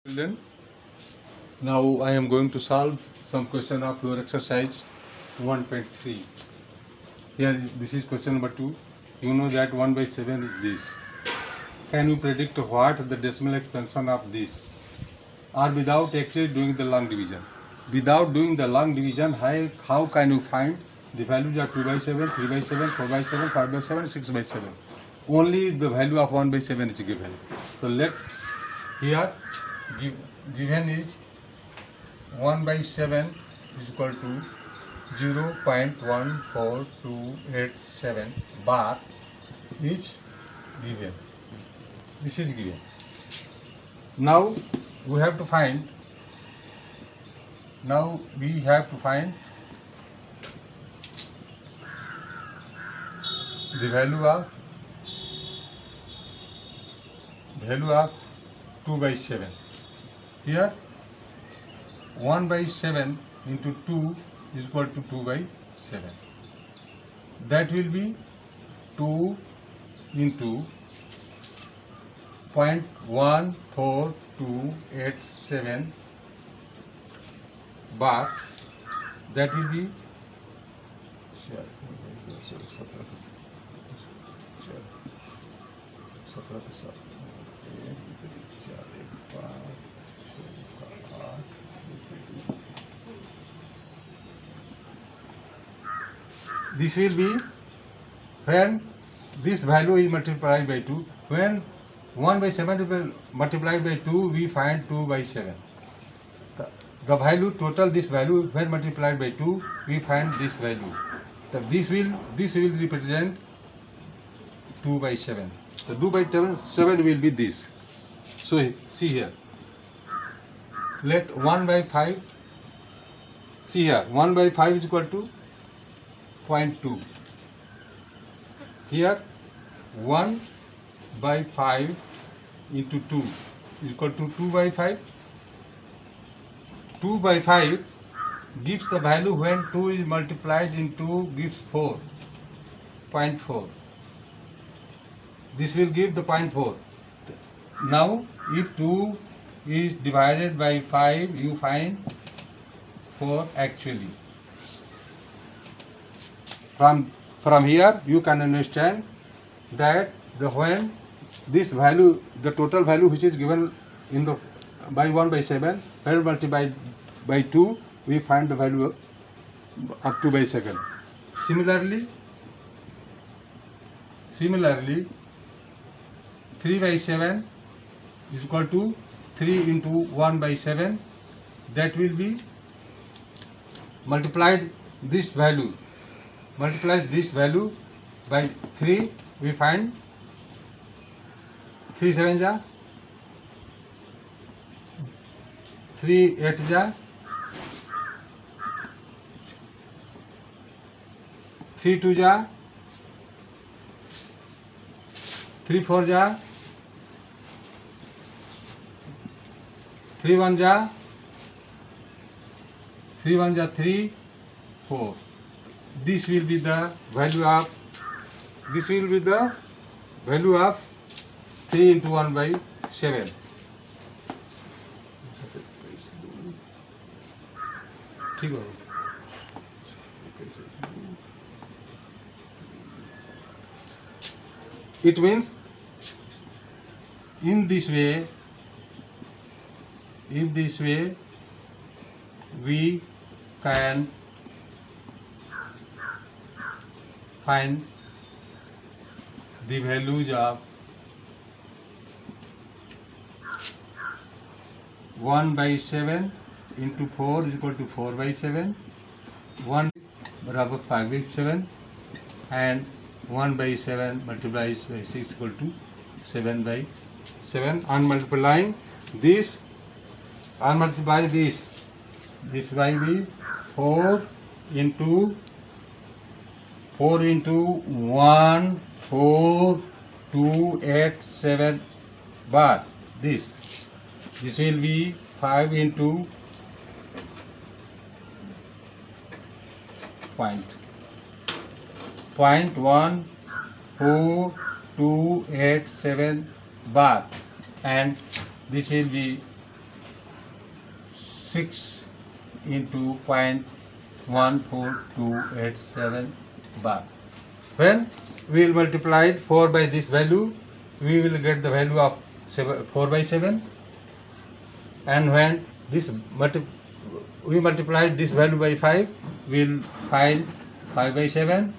Children, now I am going to solve some question of your exercise 1.3. Here this is question number 2. You know that 1 by 7 is this. Can you predict what the decimal expansion of this? Or without actually doing the long division. Without doing the long division, how can you find the values of 2 by 7, 3 by 7, 4 by 7, 5 by 7, 6 by 7? Only the value of 1 by 7 is given. So let here given is 1 by 7 is equal to 0.14287 bar is given. This is given. Now we have to find the value of 2 by 7. Here 1 by 7 into 2 is equal to 2 by 7. That will be 2 into 0.14287 bar. That will be this will be when this value is multiplied by 2. When 1 by 7 is multiplied by 2, we find 2 by 7. The value total, this value when multiplied by 2, we find this value. So this will represent 2 by 7. So 2 by 7 will be this. So see here. Let 1 by 5. See here. 1 by 5 is equal to 0.2. Here 1 by 5 into 2 is equal to 2 by 5. 2 by 5 gives the value when 2 is multiplied into gives 4. 0.4. This will give the 0.4. Now if 2 is divided by 5, you find 4 actually. From here you can understand that when this value, the total value which is given in the by 1 by 7, when multiplied by 2, we find the value of 2 by 7. Similarly 3 by 7 is equal to 3 into 1 by 7. That will be multiplied this value by 3, we find 3 7 ja 3 8 ja 3 2 ja 3 4 ja 3 1 ja 3 1 ja 3 4. This will be the value of 3 into 1 by 7. It means in this way we can find the values of 1 by 7 into 4 is equal to 4 by 7, 1 बराबर 5 by 7, and 1 by 7 multiplied by 6 equal to 7 by 7. On multiplying this, this will be 4 into 14287 bar. This will be 5 into 0.14287 bar, and this will be 6 into 0.14287 bar. When we will multiply 4 by this value, we will get the value of 4 by 7, and when we multiply this value by 5, we will find 5 by 7,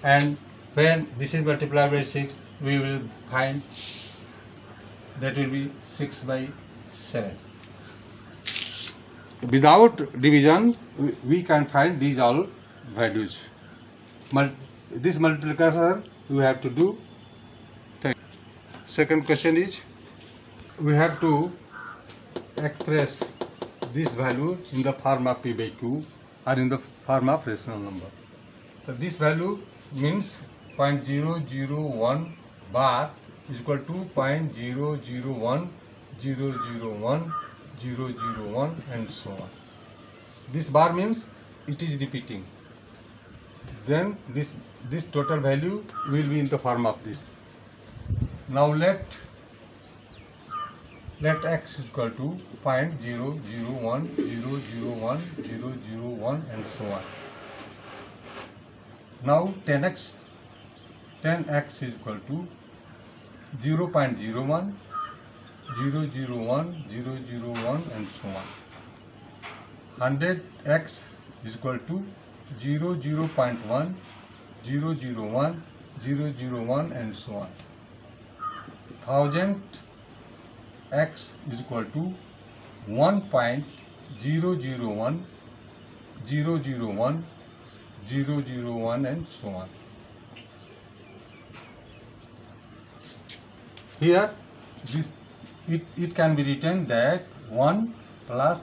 and when this is multiplied by 6, we will find that will be 6 by 7. Without division, we can find these all values. This multiplication we have to do. Second question is, we have to express this value in the form of P by Q or in the form of rational number. So this value means 0.001 bar is equal to 0.001001001 and so on. This bar means it is repeating. Then this total value will be in the form of this. Now let x is equal to 0.001001001 and so on. Now 10x is equal to 0.01 001 001 and so on. 100x is equal to 0.1 001 001 and so on. 1000x is equal to 1.001 001 001 and so on. Here it can be written that 1 plus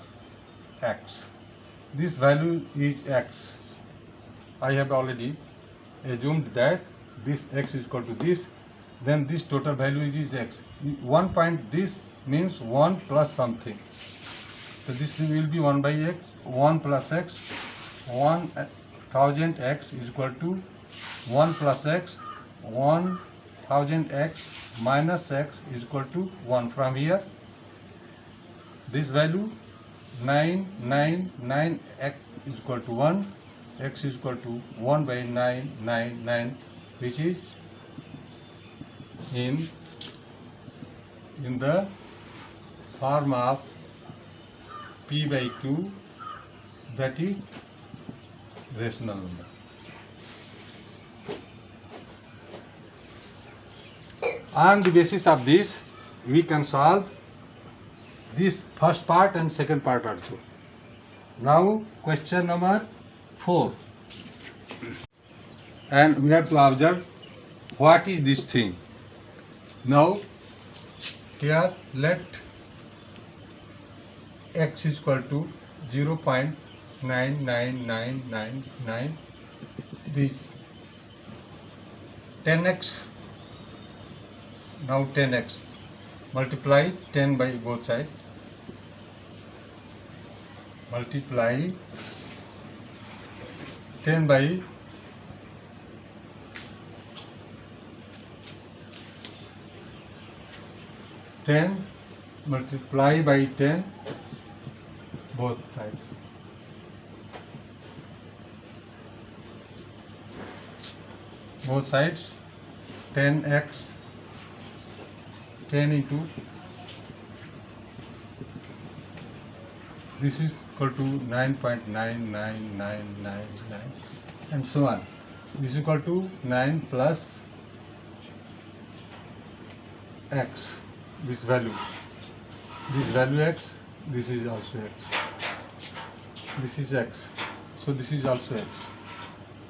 x. This value is x. I have already assumed that this x is equal to this, then this total value is x. 1 point this means 1 plus something. So this will be 1 by x, 1 plus x, 1000x is equal to 1 plus x, 1000x minus x is equal to 1. From here, this value 999 x is equal to 1, x is equal to 1 by 999, which is in the form of P by Q, that is rational number. On the basis of this, we can solve this first part and second part also. Now question number 4, and we have to observe what is this thing. Now here let x is equal to 0.99999, this 10x. Now 10x, multiply 10 by both sides, multiply 10 by 10, multiply by 10 both sides. Both sides, 10x, 10 into this is equal to 9.99999 and so on. This is equal to 9 plus x, this value x, this is also x, this is x, so this is also x.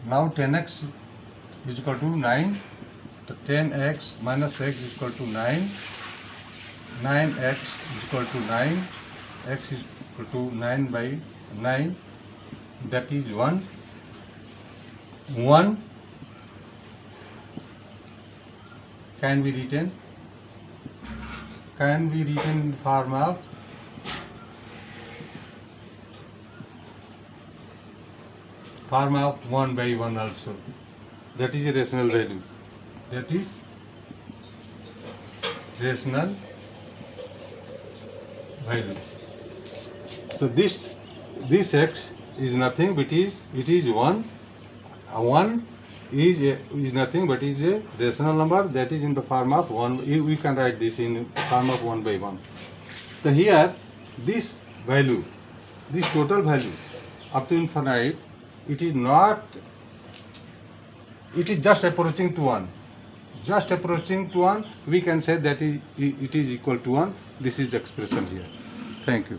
Now 10x is equal to 9, so 10x minus x is equal to 9, 9x is equal to 9, x is equal to 9 by 9, that is 1, 1 can be written in form of form of 1 by 1 also. That is a rational value. That is rational value. So this x is nothing but it is 1. 1 is nothing but is a rational number that is in the form of 1. We can write this in form of 1 by 1. So here this value, this total value up to infinite, it is not, it is just approaching to 1. Just approaching to 1, we can say that it is equal to 1. This is the expression here. Thank you.